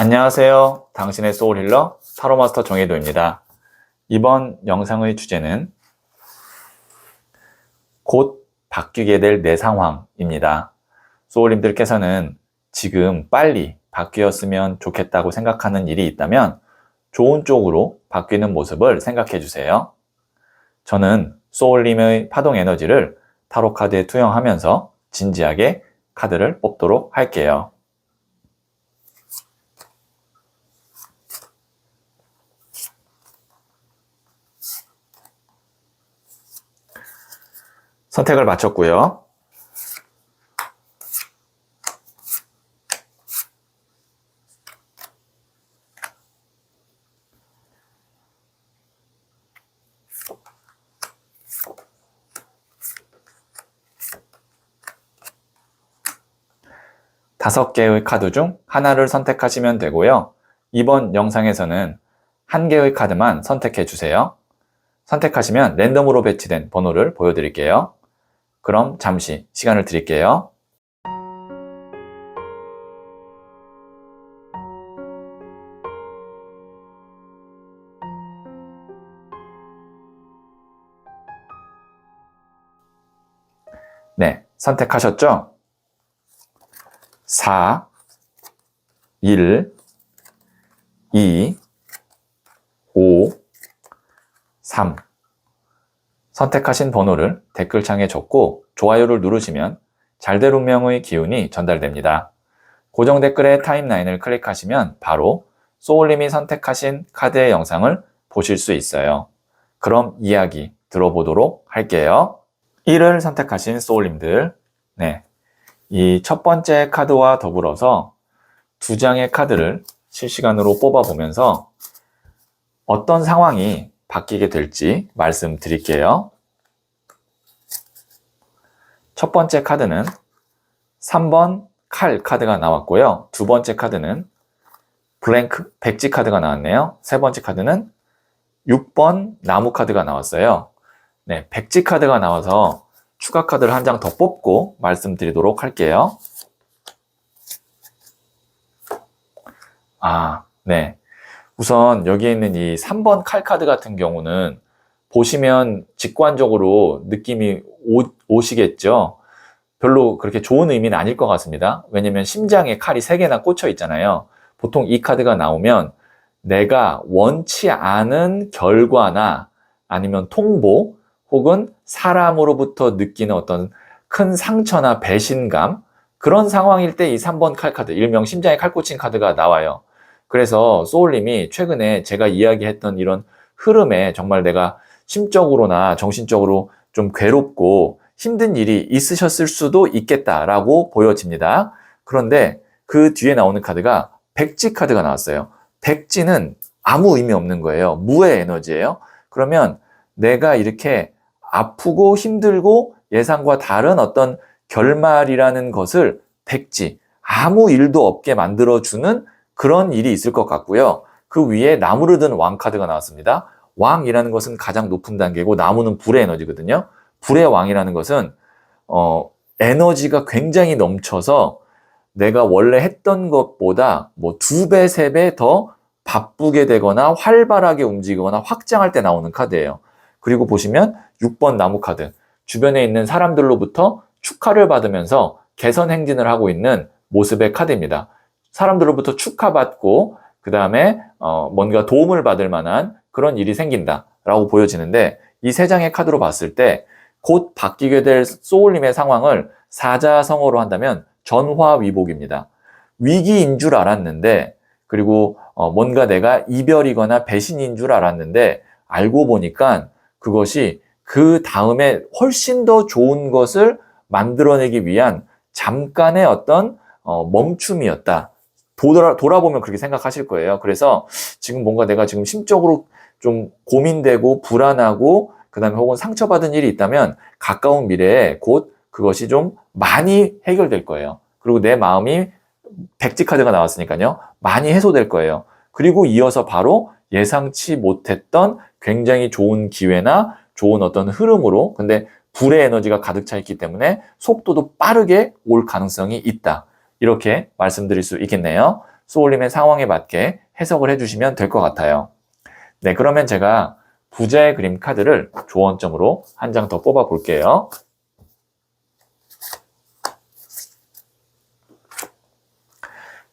안녕하세요. 당신의 소울힐러 타로마스터 정혜도입니다. 이번 영상의 주제는 곧 바뀌게 될 내 상황입니다. 소울님들께서는 지금 빨리 바뀌었으면 좋겠다고 생각하는 일이 있다면 좋은 쪽으로 바뀌는 모습을 생각해 주세요. 저는 소울님의 파동 에너지를 타로 카드에 투영하면서 진지하게 카드를 뽑도록 할게요. 선택을 마쳤고요. 다섯 개의 카드 중 하나를 선택하시면 되고요. 이번 영상에서는 한 개의 카드만 선택해 주세요. 선택하시면 랜덤으로 배치된 번호를 보여드릴게요. 그럼 잠시 시간을 드릴게요. 네, 선택하셨죠? 4, 1, 2, 5, 3. 선택하신 번호를 댓글창에 적고 좋아요를 누르시면 잘될 운명의 기운이 전달됩니다. 고정 댓글의 타임라인을 클릭하시면 바로 소울님이 선택하신 카드의 영상을 보실 수 있어요. 그럼 이야기 들어보도록 할게요. 1을 선택하신 소울님들, 네, 이 첫 번째 카드와 더불어서 두 장의 카드를 실시간으로 뽑아보면서 어떤 상황이 바뀌게 될지 말씀드릴게요. 첫 번째 카드는 3번 칼 카드가 나왔고요. 두 번째 카드는 블랭크 백지 카드가 나왔네요. 세 번째 카드는 6번 나무 카드가 나왔어요. 네, 백지 카드가 나와서 추가 카드를 한 장 더 뽑고 말씀드리도록 할게요. 네. 우선 여기에 있는 이 3번 칼 카드 같은 경우는 보시면 직관적으로 느낌이 오시겠죠. 별로 그렇게 좋은 의미는 아닐 것 같습니다. 왜냐면 심장에 칼이 3개나 꽂혀 있잖아요. 보통 이 카드가 나오면 내가 원치 않은 결과나 아니면 통보 혹은 사람으로부터 느끼는 어떤 큰 상처나 배신감, 그런 상황일 때 이 3번 칼 카드, 일명 심장에 칼 꽂힌 카드가 나와요. 그래서 소울님이 최근에 제가 이야기했던 이런 흐름에 정말 내가 심적으로나 정신적으로 좀 괴롭고 힘든 일이 있으셨을 수도 있겠다라고 보여집니다. 그런데 그 뒤에 나오는 카드가 백지 카드가 나왔어요. 백지는 아무 의미 없는 거예요. 무의 에너지예요. 그러면 내가 이렇게 아프고 힘들고 예상과 다른 어떤 결말이라는 것을 백지, 아무 일도 없게 만들어주는 그런 일이 있을 것 같고요. 그 위에 나무를 든 왕 카드가 나왔습니다. 왕이라는 것은 가장 높은 단계고 나무는 불의 에너지거든요. 불의 왕이라는 것은 에너지가 굉장히 넘쳐서 내가 원래 했던 것보다 뭐 2배, 3배 더 바쁘게 되거나 활발하게 움직이거나 확장할 때 나오는 카드예요. 그리고 보시면 6번 나무 카드, 주변에 있는 사람들로부터 축하를 받으면서 개선 행진을 하고 있는 모습의 카드입니다. 사람들로부터 축하받고 그 다음에 뭔가 도움을 받을 만한 그런 일이 생긴다라고 보여지는데, 이 세 장의 카드로 봤을 때 곧 바뀌게 될 소울님의 상황을 사자성어로 한다면 전화위복입니다. 위기인 줄 알았는데, 그리고 뭔가 내가 이별이거나 배신인 줄 알았는데 알고 보니까 그것이 그 다음에 훨씬 더 좋은 것을 만들어내기 위한 잠깐의 어떤 멈춤이었다. 돌아보면 그렇게 생각하실 거예요. 그래서 지금 뭔가 내가 지금 심적으로 좀 고민되고 불안하고 그 다음에 혹은 상처받은 일이 있다면 가까운 미래에 곧 그것이 좀 많이 해결될 거예요. 그리고 내 마음이 백지 카드가 나왔으니까요. 많이 해소될 거예요. 그리고 이어서 바로 예상치 못했던 굉장히 좋은 기회나 좋은 어떤 흐름으로, 근데 불의 에너지가 가득 차 있기 때문에 속도도 빠르게 올 가능성이 있다. 이렇게 말씀드릴 수 있겠네요. 소울님의 상황에 맞게 해석을 해주시면 될 것 같아요. 네, 그러면 제가 부자의 그림 카드를 조언점으로 한 장 더 뽑아 볼게요.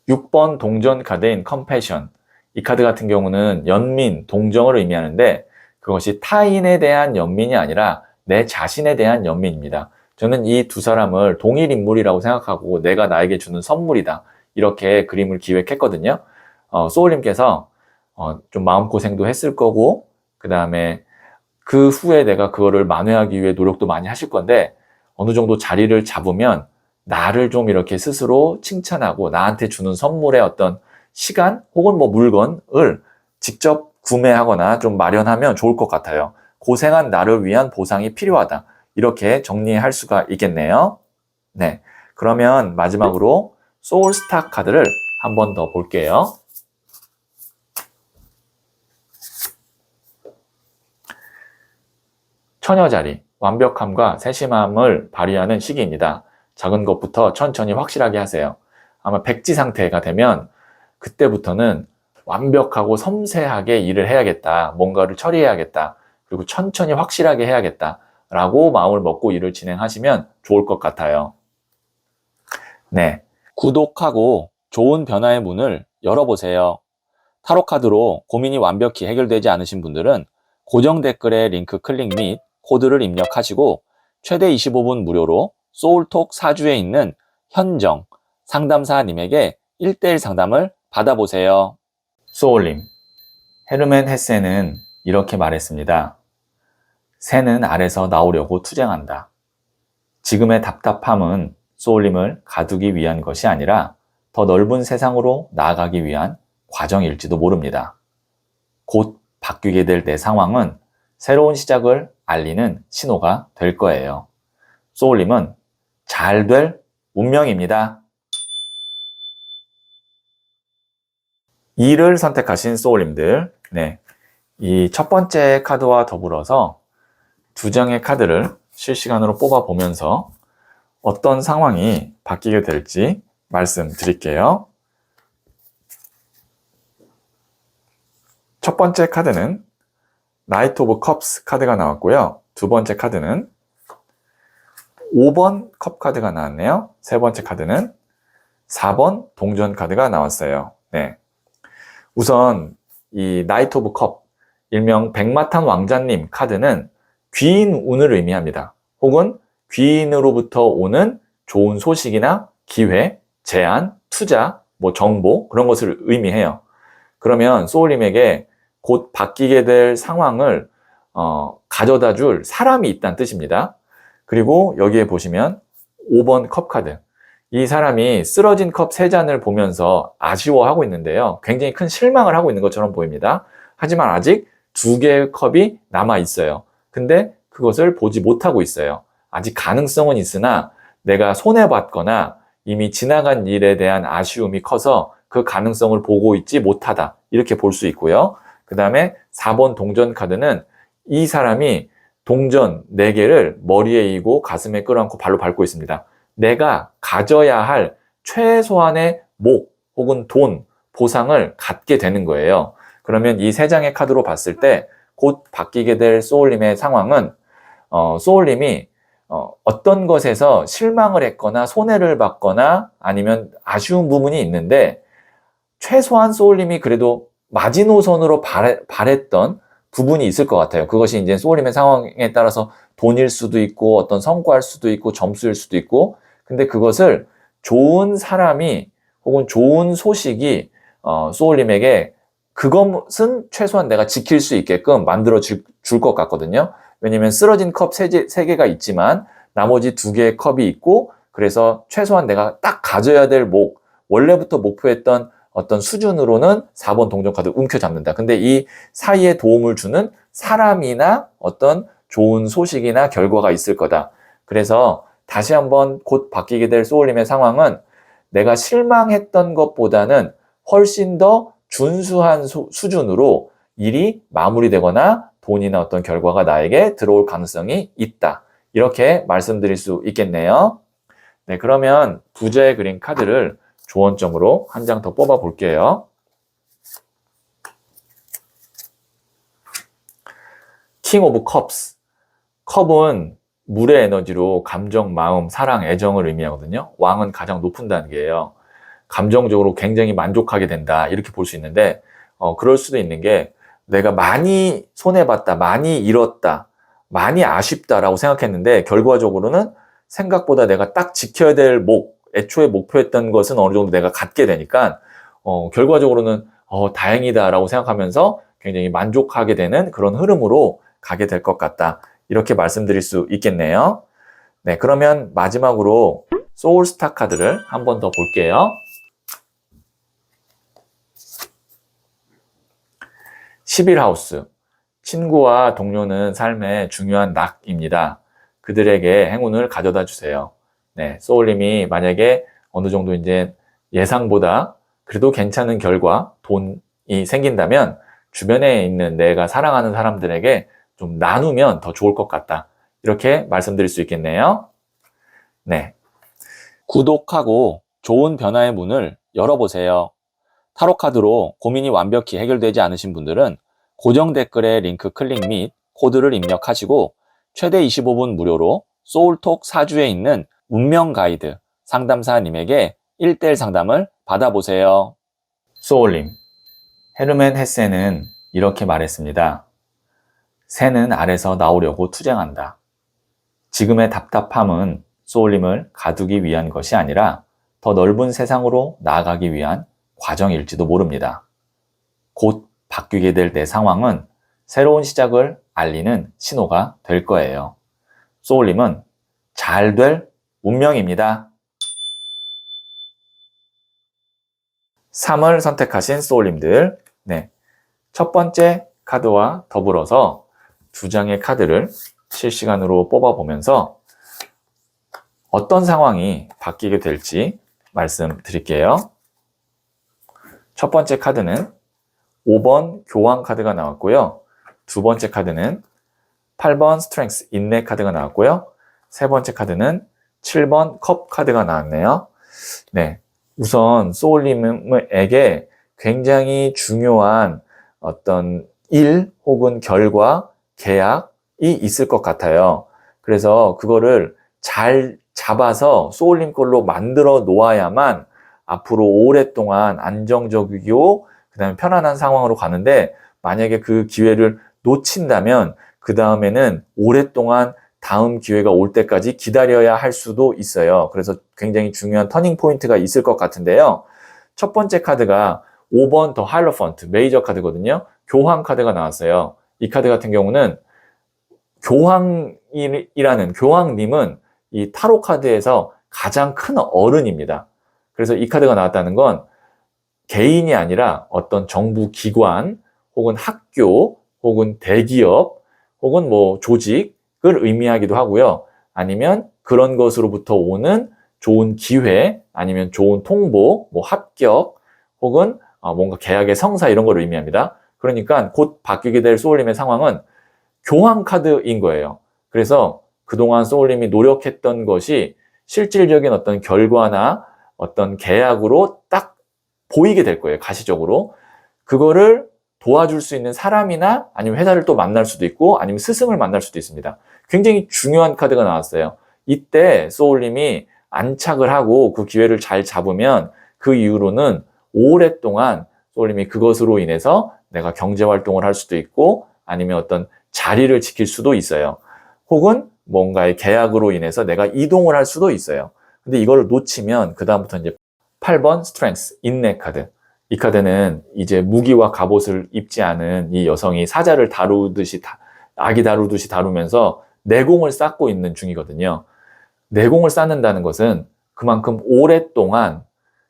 (6번) 동전 카드인 컴패션. 이 카드 같은 경우는 연민, 동정을 의미하는데 그것이 타인에 대한 연민이 아니라 내 자신에 대한 연민입니다. 저는 이 두 사람을 동일 인물이라고 생각하고 내가 나에게 주는 선물이다. 이렇게 그림을 기획했거든요. 소울님께서 좀 마음고생도 했을 거고 그 다음에 그 후에 내가 그거를 만회하기 위해 노력도 많이 하실 건데 어느 정도 자리를 잡으면 나를 좀 이렇게 스스로 칭찬하고 나한테 주는 선물의 어떤 시간 혹은 뭐 물건을 직접 구매하거나 좀 마련하면 좋을 것 같아요. 고생한 나를 위한 보상이 필요하다. 이렇게 정리할 수가 있겠네요. 네, 그러면 마지막으로 소울스타 카드를 한 번 더 볼게요. 처녀자리, 완벽함과 세심함을 발휘하는 시기입니다. 작은 것부터 천천히 확실하게 하세요. 아마 백지 상태가 되면 그때부터는 완벽하고 섬세하게 일을 해야겠다. 뭔가를 처리해야겠다. 그리고 천천히 확실하게 해야겠다. 라고 마음을 먹고 일을 진행하시면 좋을 것 같아요. 네, 구독하고 좋은 변화의 문을 열어보세요. 타로카드로 고민이 완벽히 해결되지 않으신 분들은 고정 댓글에 링크 클릭 및 코드를 입력하시고 최대 25분 무료로 소울톡 사주에 있는 현정 상담사님에게 1대1 상담을 받아보세요. 소울님, 헤르멘 헤세는 이렇게 말했습니다. 새는 알에서 나오려고 투쟁한다. 지금의 답답함은 소울님을 가두기 위한 것이 아니라 더 넓은 세상으로 나아가기 위한 과정일지도 모릅니다. 곧 바뀌게 될 내 상황은 새로운 시작을 알리는 신호가 될 거예요. 소울님은 잘 될 운명입니다. 2를 선택하신 소울님들, 네, 이 첫 번째 카드와 더불어서 두 장의 카드를 실시간으로 뽑아보면서 어떤 상황이 바뀌게 될지 말씀드릴게요. 첫 번째 카드는 나이트 오브 컵스 카드가 나왔고요. 두 번째 카드는 5번 컵 카드가 나왔네요. 세 번째 카드는 4번 동전 카드가 나왔어요. 네. 우선 이 나이트 오브 컵, 일명 백마탄 왕자님 카드는 귀인 운을 의미합니다. 혹은 귀인으로부터 오는 좋은 소식이나 기회, 제안, 투자, 뭐 정보 그런 것을 의미해요. 그러면 소울님에게 곧 바뀌게 될 상황을 가져다 줄 사람이 있다는 뜻입니다. 그리고 여기에 보시면 5번 컵 카드. 이 사람이 쓰러진 컵 3잔을 보면서 아쉬워하고 있는데요. 굉장히 큰 실망을 하고 있는 것처럼 보입니다. 하지만 아직 2개의 컵이 남아 있어요. 근데 그것을 보지 못하고 있어요. 아직 가능성은 있으나 내가 손해봤거나 이미 지나간 일에 대한 아쉬움이 커서 그 가능성을 보고 있지 못하다. 이렇게 볼 수 있고요. 그 다음에 4번 동전 카드는 이 사람이 동전 4개를 머리에 이고 가슴에 끌어안고 발로 밟고 있습니다. 내가 가져야 할 최소한의 목 혹은 돈, 보상을 갖게 되는 거예요. 그러면 이 3장의 카드로 봤을 때 곧 바뀌게 될 소울님의 상황은 소울님이 어떤 것에서 실망을 했거나 손해를 받거나 아니면 아쉬운 부분이 있는데 최소한 소울님이 그래도 마지노선으로 바랬던 부분이 있을 것 같아요. 그것이 이제 소울님의 상황에 따라서 돈일 수도 있고 어떤 성과일 수도 있고 점수일 수도 있고 근데 그것을 좋은 사람이 혹은 좋은 소식이 소울님에게 그것은 최소한 내가 지킬 수 있게끔 만들어 줄 것 같거든요. 왜냐면 쓰러진 컵 3개가 있지만 나머지 2개의 컵이 있고 그래서 최소한 내가 딱 가져야 될 원래부터 목표했던 어떤 수준으로는 4번 동전 카드 움켜잡는다. 근데 이 사이에 도움을 주는 사람이나 어떤 좋은 소식이나 결과가 있을 거다. 그래서 다시 한번 곧 바뀌게 될 소울님의 상황은 내가 실망했던 것보다는 훨씬 더 준수한 수준으로 일이 마무리되거나 돈이나 어떤 결과가 나에게 들어올 가능성이 있다. 이렇게 말씀드릴 수 있겠네요. 네, 그러면 부자의 그린 카드를 조언점으로 한 장 더 뽑아 볼게요. 킹 오브 컵스. 컵은 물의 에너지로 감정, 마음, 사랑, 애정을 의미하거든요. 왕은 가장 높은 단계예요. 감정적으로 굉장히 만족하게 된다, 이렇게 볼 수 있는데 그럴 수도 있는 게 내가 많이 손해봤다, 많이 잃었다, 많이 아쉽다라고 생각했는데 결과적으로는 생각보다 내가 딱 지켜야 될 애초에 목표했던 것은 어느 정도 내가 갖게 되니까 결과적으로는 다행이다라고 생각하면서 굉장히 만족하게 되는 그런 흐름으로 가게 될 것 같다, 이렇게 말씀드릴 수 있겠네요. 네, 그러면 마지막으로 소울스타 카드를 한 번 더 볼게요. 11하우스. 친구와 동료는 삶의 중요한 낙입니다. 그들에게 행운을 가져다 주세요. 네, 소울님이 만약에 어느 정도 이제 예상보다 그래도 괜찮은 결과, 돈이 생긴다면 주변에 있는 내가 사랑하는 사람들에게 좀 나누면 더 좋을 것 같다, 이렇게 말씀드릴 수 있겠네요. 네, 구독하고 좋은 변화의 문을 열어보세요. 타로 카드로 고민이 완벽히 해결되지 않으신 분들은 고정 댓글에 링크 클릭 및 코드를 입력하시고 최대 25분 무료로 소울톡 4주에 있는 운명 가이드 상담사님에게 1대1 상담을 받아보세요. 소울님, 헤르멘 헤세는 이렇게 말했습니다. 새는 알에서 나오려고 투쟁한다. 지금의 답답함은 소울님을 가두기 위한 것이 아니라 더 넓은 세상으로 나아가기 위한 과정일지도 모릅니다. 곧 바뀌게 될 내 상황은 새로운 시작을 알리는 신호가 될 거예요. 소울님은 잘 될 운명입니다. 3을 선택하신 소울님들, 네, 첫 번째 카드와 더불어서 두 장의 카드를 실시간으로 뽑아보면서 어떤 상황이 바뀌게 될지 말씀드릴게요. 첫 번째 카드는 5번 교황 카드가 나왔고요. 두 번째 카드는 8번 스트렝스 인내 카드가 나왔고요. 세 번째 카드는 7번 컵 카드가 나왔네요. 네, 우선 소울님에게 굉장히 중요한 어떤 일 혹은 결과, 계약이 있을 것 같아요. 그래서 그거를 잘 잡아서 소울님 걸로 만들어 놓아야만 앞으로 오랫동안 안정적이고 그다음에 편안한 상황으로 가는데, 만약에 그 기회를 놓친다면 그 다음에는 오랫동안 다음 기회가 올 때까지 기다려야 할 수도 있어요. 그래서 굉장히 중요한 터닝 포인트가 있을 것 같은데요. 첫 번째 카드가 5번 더 하이로펀트 메이저 카드거든요. 교황 카드가 나왔어요. 이 카드 같은 경우는 교황님은 이 타로 카드에서 가장 큰 어른입니다. 그래서 이 카드가 나왔다는 건 개인이 아니라 어떤 정부 기관 혹은 학교 혹은 대기업 혹은 뭐 조직을 의미하기도 하고요. 아니면 그런 것으로부터 오는 좋은 기회, 아니면 좋은 통보, 뭐 합격 혹은 뭔가 계약의 성사, 이런 걸 의미합니다. 그러니까 곧 바뀌게 될 소울님의 상황은 교황 카드인 거예요. 그래서 그동안 소울님이 노력했던 것이 실질적인 어떤 결과나 어떤 계약으로 딱 보이게 될 거예요. 가시적으로. 그거를 도와줄 수 있는 사람이나 아니면 회사를 또 만날 수도 있고 아니면 스승을 만날 수도 있습니다. 굉장히 중요한 카드가 나왔어요. 이때 소울님이 안착을 하고 그 기회를 잘 잡으면 그 이후로는 오랫동안 소울님이 그것으로 인해서 내가 경제활동을 할 수도 있고 아니면 어떤 자리를 지킬 수도 있어요. 혹은 뭔가의 계약으로 인해서 내가 이동을 할 수도 있어요. 근데 이걸 놓치면 그 다음부터 이제 8번 스트렝스 인내 카드. 이 카드는 이제 무기와 갑옷을 입지 않은 이 여성이 사자를 다루듯이 아기 다루듯이 다루면서 내공을 쌓고 있는 중이거든요. 내공을 쌓는다는 것은 그만큼 오랫동안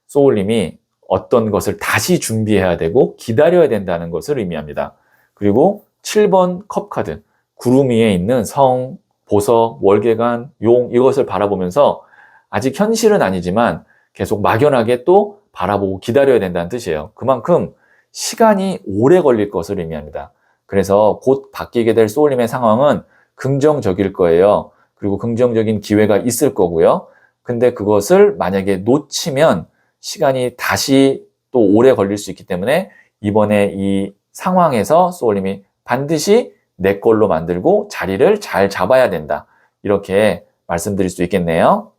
소울님이 어떤 것을 다시 준비해야 되고 기다려야 된다는 것을 의미합니다. 그리고 7번 컵 카드, 구름 위에 있는 성, 보석, 월계관, 용, 이것을 바라보면서 아직 현실은 아니지만 계속 막연하게 또 바라보고 기다려야 된다는 뜻이에요. 그만큼 시간이 오래 걸릴 것을 의미합니다. 그래서 곧 바뀌게 될 소울님의 상황은 긍정적일 거예요. 그리고 긍정적인 기회가 있을 거고요. 근데 그것을 만약에 놓치면 시간이 다시 또 오래 걸릴 수 있기 때문에 이번에 이 상황에서 소울님이 반드시 내 걸로 만들고 자리를 잘 잡아야 된다. 이렇게 말씀드릴 수 있겠네요.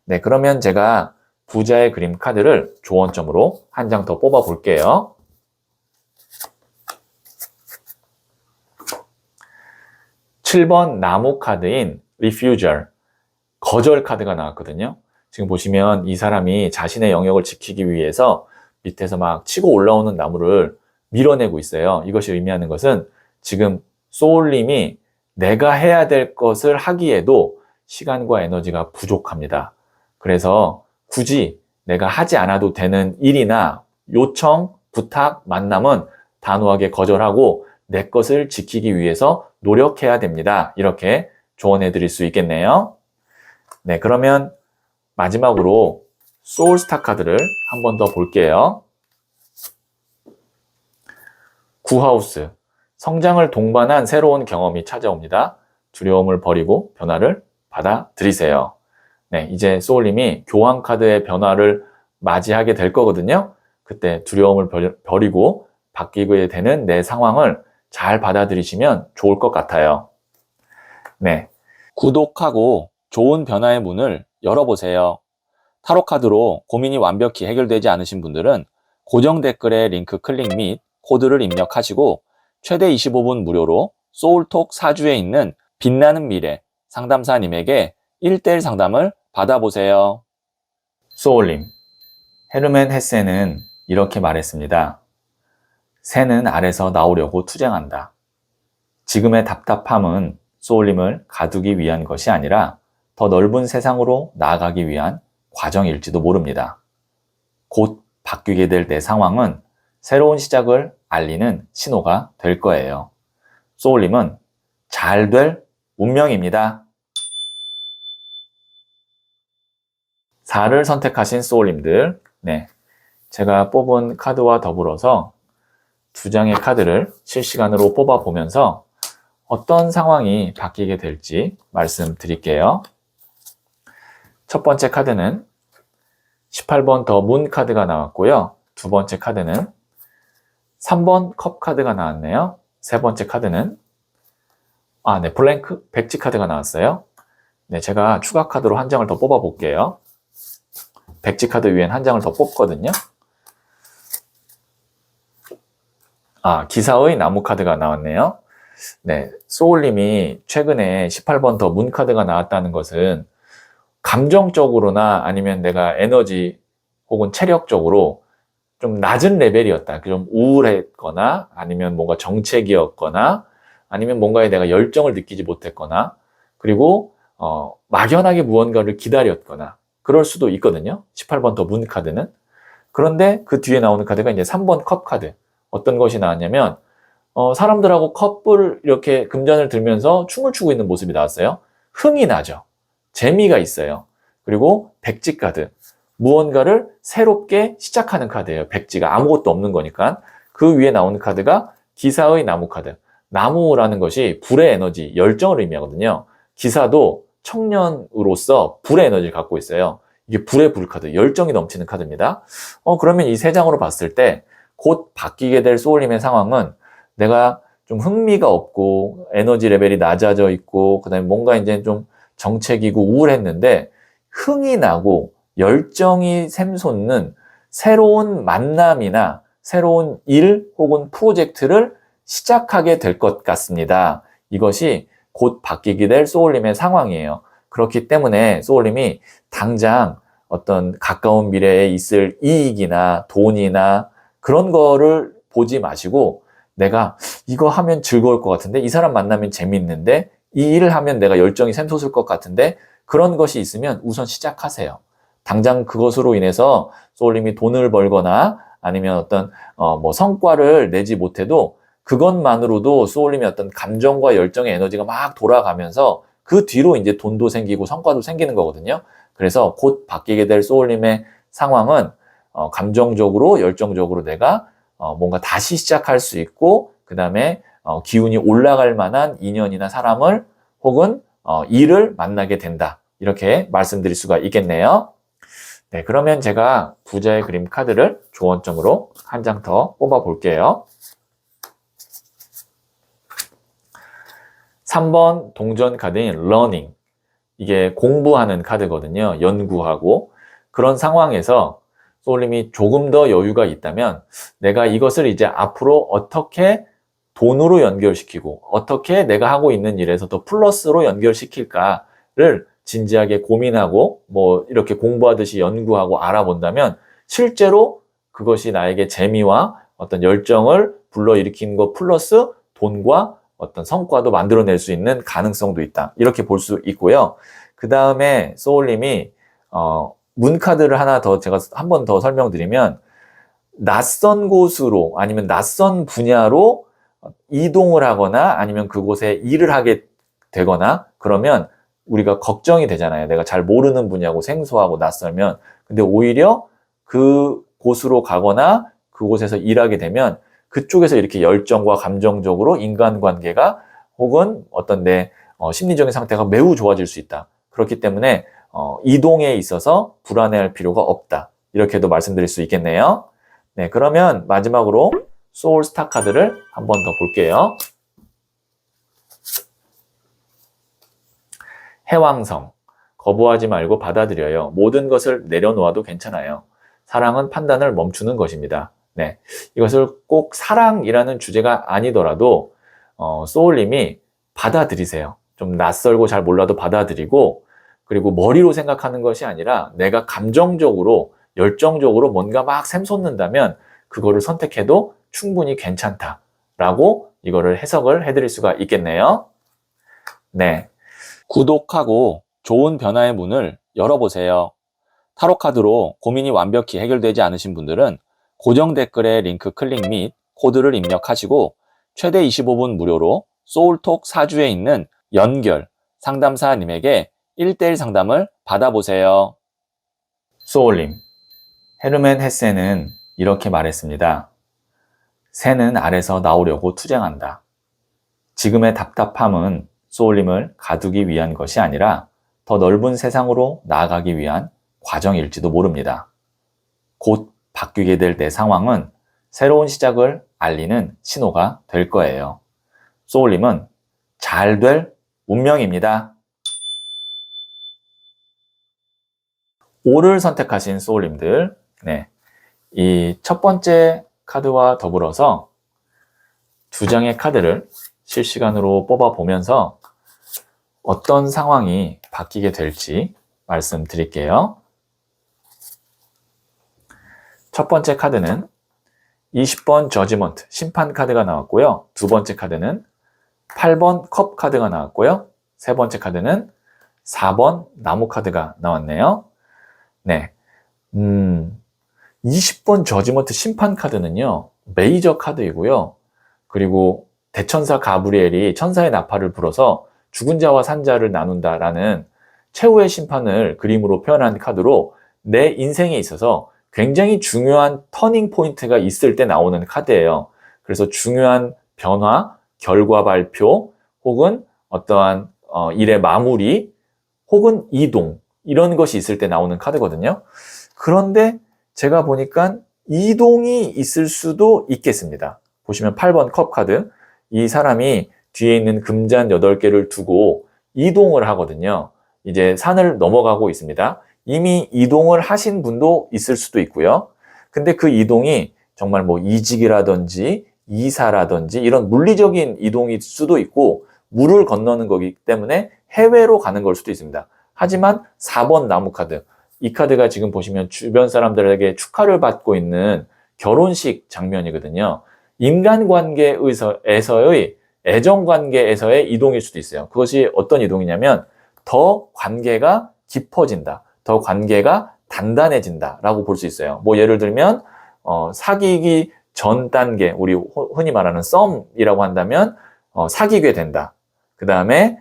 네, 그러면 제가 부자의 그림 카드를 조언점으로 한 장 더 뽑아 볼게요. 7번 나무 카드인 Refusal, 거절 카드가 나왔거든요. 지금 보시면 이 사람이 자신의 영역을 지키기 위해서 밑에서 막 치고 올라오는 나무를 밀어내고 있어요. 이것이 의미하는 것은 지금 소울님이 내가 해야 될 것을 하기에도 시간과 에너지가 부족합니다. 그래서 굳이 내가 하지 않아도 되는 일이나 요청, 부탁, 만남은 단호하게 거절하고 내 것을 지키기 위해서 노력해야 됩니다. 이렇게 조언해 드릴 수 있겠네요. 네, 그러면 마지막으로 소울스타 카드를 한 번 더 볼게요. 9하우스, 성장을 동반한 새로운 경험이 찾아옵니다. 두려움을 버리고 변화를 받아들이세요. 네, 이제 소울님이 교환 카드의 변화를 맞이하게 될 거거든요. 그때 두려움을 버리고 바뀌게 되는 내 상황을 잘 받아들이시면 좋을 것 같아요. 네, 구독하고 좋은 변화의 문을 열어보세요. 타로 카드로 고민이 완벽히 해결되지 않으신 분들은 고정 댓글에 링크 클릭 및 코드를 입력하시고 최대 25분 무료로 소울톡 사주에 있는 빛나는 미래 상담사님에게 1:1 상담을 받아보세요. 소울님, 헤르멘 헤세는 이렇게 말했습니다. 새는 알에서 나오려고 투쟁한다. 지금의 답답함은 소울님을 가두기 위한 것이 아니라 더 넓은 세상으로 나아가기 위한 과정일지도 모릅니다. 곧 바뀌게 될 내 상황은 새로운 시작을 알리는 신호가 될 거예요. 소울님은 잘 될 운명입니다. 4를 선택하신 소울님들, 네, 제가 뽑은 카드와 더불어서 2장의 카드를 실시간으로 뽑아보면서 어떤 상황이 바뀌게 될지 말씀드릴게요. 첫 번째 카드는 18번 더 문 카드가 나왔고요. 두 번째 카드는 3번 컵 카드가 나왔네요. 세 번째 카드는 블랭크 백지 카드가 나왔어요. 네, 제가 추가 카드로 한 장을 더 뽑아 볼게요. 백지 카드 위엔 한 장을 더 뽑거든요. 기사의 나무 카드가 나왔네요. 네, 소울님이 최근에 18번 더 문 카드가 나왔다는 것은 감정적으로나 아니면 내가 에너지 혹은 체력적으로 좀 낮은 레벨이었다. 좀 우울했거나 아니면 뭔가 정체기였거나 아니면 뭔가에 내가 열정을 느끼지 못했거나 그리고 막연하게 무언가를 기다렸거나 그럴 수도 있거든요. 18번 더 문 카드는. 그런데 그 뒤에 나오는 카드가 이제 3번 컵 카드. 어떤 것이 나왔냐면 사람들하고 컵을 이렇게 금전을 들면서 춤을 추고 있는 모습이 나왔어요. 흥이 나죠. 재미가 있어요. 그리고 백지 카드. 무언가를 새롭게 시작하는 카드예요. 백지가 아무것도 없는 거니까. 그 위에 나오는 카드가 기사의 나무 카드. 나무라는 것이 불의 에너지, 열정을 의미하거든요. 기사도 청년으로서 불의 에너지를 갖고 있어요. 이게 불의 불 카드, 열정이 넘치는 카드입니다. 그러면 이 세 장으로 봤을 때 곧 바뀌게 될 소울님의 상황은 내가 좀 흥미가 없고 에너지 레벨이 낮아져 있고 그다음에 뭔가 이제 좀 정체기고 우울했는데 흥이 나고 열정이 샘솟는 새로운 만남이나 새로운 일 혹은 프로젝트를 시작하게 될 것 같습니다. 이것이 곧 바뀌게 될 소울님의 상황이에요. 그렇기 때문에 소울님이 당장 어떤 가까운 미래에 있을 이익이나 돈이나 그런 거를 보지 마시고 내가 이거 하면 즐거울 것 같은데 이 사람 만나면 재밌는데 이 일을 하면 내가 열정이 샘솟을 것 같은데 그런 것이 있으면 우선 시작하세요. 당장 그것으로 인해서 소울님이 돈을 벌거나 아니면 어떤 성과를 내지 못해도 그것만으로도 소울님의 어떤 감정과 열정의 에너지가 막 돌아가면서 그 뒤로 이제 돈도 생기고 성과도 생기는 거거든요. 그래서 곧 바뀌게 될 소울님의 상황은 감정적으로 열정적으로 내가 뭔가 다시 시작할 수 있고 그 다음에 기운이 올라갈 만한 인연이나 사람을 혹은 일을 만나게 된다. 이렇게 말씀드릴 수가 있겠네요. 네, 그러면 제가 부자의 그림 카드를 조언점으로 한 장 더 뽑아 볼게요. 3번 동전 카드인 learning. 이게 공부하는 카드거든요. 연구하고. 그런 상황에서 소울님이 조금 더 여유가 있다면 내가 이것을 이제 앞으로 어떻게 돈으로 연결시키고 어떻게 내가 하고 있는 일에서 더 플러스로 연결시킬까를 진지하게 고민하고 뭐 이렇게 공부하듯이 연구하고 알아본다면 실제로 그것이 나에게 재미와 어떤 열정을 불러일으키는 것 플러스 돈과 어떤 성과도 만들어낼 수 있는 가능성도 있다. 이렇게 볼 수 있고요. 그 다음에 소울님이 문카드를 하나 더 제가 한 번 더 설명드리면 낯선 곳으로 아니면 낯선 분야로 이동을 하거나 아니면 그곳에 일을 하게 되거나 그러면 우리가 걱정이 되잖아요. 내가 잘 모르는 분야고 생소하고 낯설면. 근데 오히려 그 곳으로 가거나 그곳에서 일하게 되면 그쪽에서 이렇게 열정과 감정적으로 인간관계가 혹은 어떤 내 심리적인 상태가 매우 좋아질 수 있다. 그렇기 때문에 이동에 있어서 불안해할 필요가 없다. 이렇게도 말씀드릴 수 있겠네요. 네, 그러면 마지막으로 소울 스타 카드를 한 번 더 볼게요. 해왕성. 거부하지 말고 받아들여요. 모든 것을 내려놓아도 괜찮아요. 사랑은 판단을 멈추는 것입니다. 네, 이것을 꼭 사랑이라는 주제가 아니더라도 소울님이 받아들이세요. 좀 낯설고 잘 몰라도 받아들이고 그리고 머리로 생각하는 것이 아니라 내가 감정적으로 열정적으로 뭔가 막 샘솟는다면 그거를 선택해도 충분히 괜찮다라고 이거를 해석을 해드릴 수가 있겠네요. 네, 구독하고 좋은 변화의 문을 열어보세요. 타로 카드로 고민이 완벽히 해결되지 않으신 분들은 고정 댓글에 링크 클릭 및 코드를 입력하시고 최대 25분 무료로 소울톡 사주에 있는 연결 상담사님에게 1대1 상담을 받아보세요. 소울님, 헤르멘 헤세는 이렇게 말했습니다. 새는 알에서 나오려고 투쟁한다. 지금의 답답함은 소울님을 가두기 위한 것이 아니라 더 넓은 세상으로 나아가기 위한 과정일지도 모릅니다. 곧 바뀌게 될 내 상황은 새로운 시작을 알리는 신호가 될 거예요. 소울님은 잘 될 운명입니다. 5를 선택하신 소울님들, 네, 이 첫 번째 카드와 더불어서 두 장의 카드를 실시간으로 뽑아보면서 어떤 상황이 바뀌게 될지 말씀드릴게요. 첫 번째 카드는 20번 저지먼트, 심판 카드가 나왔고요. 두 번째 카드는 8번 컵 카드가 나왔고요. 세 번째 카드는 4번 나무 카드가 나왔네요. 네, 20번 저지먼트 심판 카드는요, 메이저 카드이고요. 그리고 대천사 가브리엘이 천사의 나팔을 불어서 죽은 자와 산 자를 나눈다라는 최후의 심판을 그림으로 표현한 카드로 내 인생에 있어서 굉장히 중요한 터닝 포인트가 있을 때 나오는 카드예요. 그래서 중요한 변화, 결과 발표, 혹은 어떠한 일의 마무리, 혹은 이동, 이런 것이 있을 때 나오는 카드거든요. 그런데 제가 보니까 이동이 있을 수도 있겠습니다. 보시면 8번 컵 카드, 이 사람이 뒤에 있는 금잔 8개를 두고 이동을 하거든요. 이제 산을 넘어가고 있습니다. 이미 이동을 하신 분도 있을 수도 있고요. 근데 그 이동이 정말 뭐 이직이라든지 이사라든지 이런 물리적인 이동일 수도 있고 물을 건너는 거기 때문에 해외로 가는 걸 수도 있습니다. 하지만 4번 나무 카드, 이 카드가 지금 보시면 주변 사람들에게 축하를 받고 있는 결혼식 장면이거든요. 인간관계에서의 애정관계에서의 이동일 수도 있어요. 그것이 어떤 이동이냐면 더 관계가 깊어진다. 더 관계가 단단해진다 라고 볼 수 있어요. 뭐 예를 들면 사귀기 전 단계, 우리 흔히 말하는 썸이라고 한다면 사귀게 된다. 그 다음에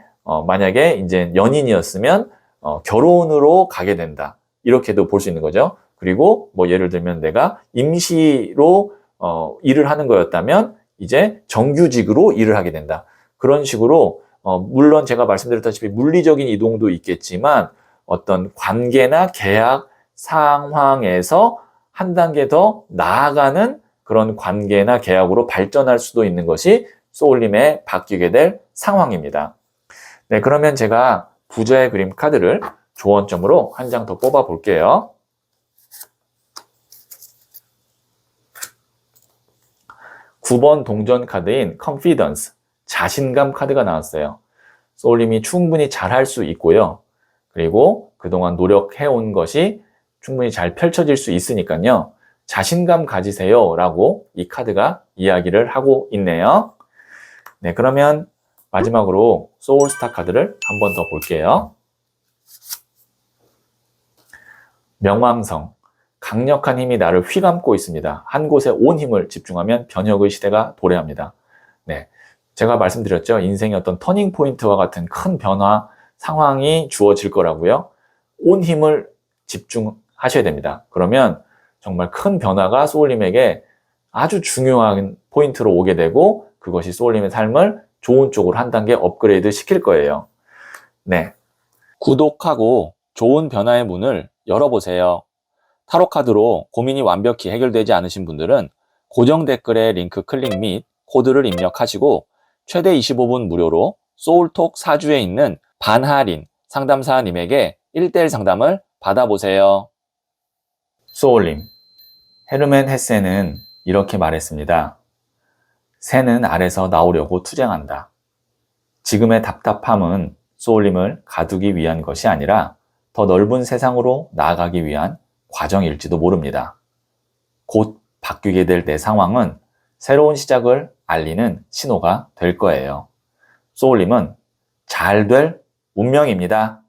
만약에 이제 연인이었으면 결혼으로 가게 된다. 이렇게도 볼 수 있는 거죠. 그리고 뭐 예를 들면 내가 임시로 일을 하는 거였다면 이제 정규직으로 일을 하게 된다. 그런 식으로 물론 제가 말씀드렸다시피 물리적인 이동도 있겠지만 어떤 관계나 계약, 상황에서 한 단계 더 나아가는 그런 관계나 계약으로 발전할 수도 있는 것이 소울림에 바뀌게 될 상황입니다. 네, 그러면 제가 부자의 그림 카드를 조언점으로 한 장 더 뽑아 볼게요. 9번 동전 카드인 Confidence, 자신감 카드가 나왔어요. 소울림이 충분히 잘할 수 있고요. 그리고 그동안 노력해온 것이 충분히 잘 펼쳐질 수 있으니까요. 자신감 가지세요 라고 이 카드가 이야기를 하고 있네요. 네, 그러면 마지막으로 소울스타 카드를 한 번 더 볼게요. 명왕성, 강력한 힘이 나를 휘감고 있습니다. 한 곳에 온 힘을 집중하면 변혁의 시대가 도래합니다. 네, 제가 말씀드렸죠. 인생의 어떤 터닝 포인트와 같은 큰 변화 상황이 주어질 거라고요. 온 힘을 집중하셔야 됩니다. 그러면 정말 큰 변화가 소울님에게 아주 중요한 포인트로 오게 되고 그것이 소울님의 삶을 좋은 쪽으로 한 단계 업그레이드 시킬 거예요. 네, 구독하고 좋은 변화의 문을 열어보세요. 타로 카드로 고민이 완벽히 해결되지 않으신 분들은 고정 댓글에 링크 클릭 및 코드를 입력하시고 최대 25분 무료로 소울톡 사주에 있는 반할인 상담사님에게 1대1 상담을 받아보세요. 소울님, 헤르멘 헤세는 이렇게 말했습니다. 새는 알에서 나오려고 투쟁한다. 지금의 답답함은 소울님을 가두기 위한 것이 아니라 더 넓은 세상으로 나아가기 위한 과정일지도 모릅니다. 곧 바뀌게 될 내 상황은 새로운 시작을 알리는 신호가 될 거예요. 소울님은 잘 될 운명입니다.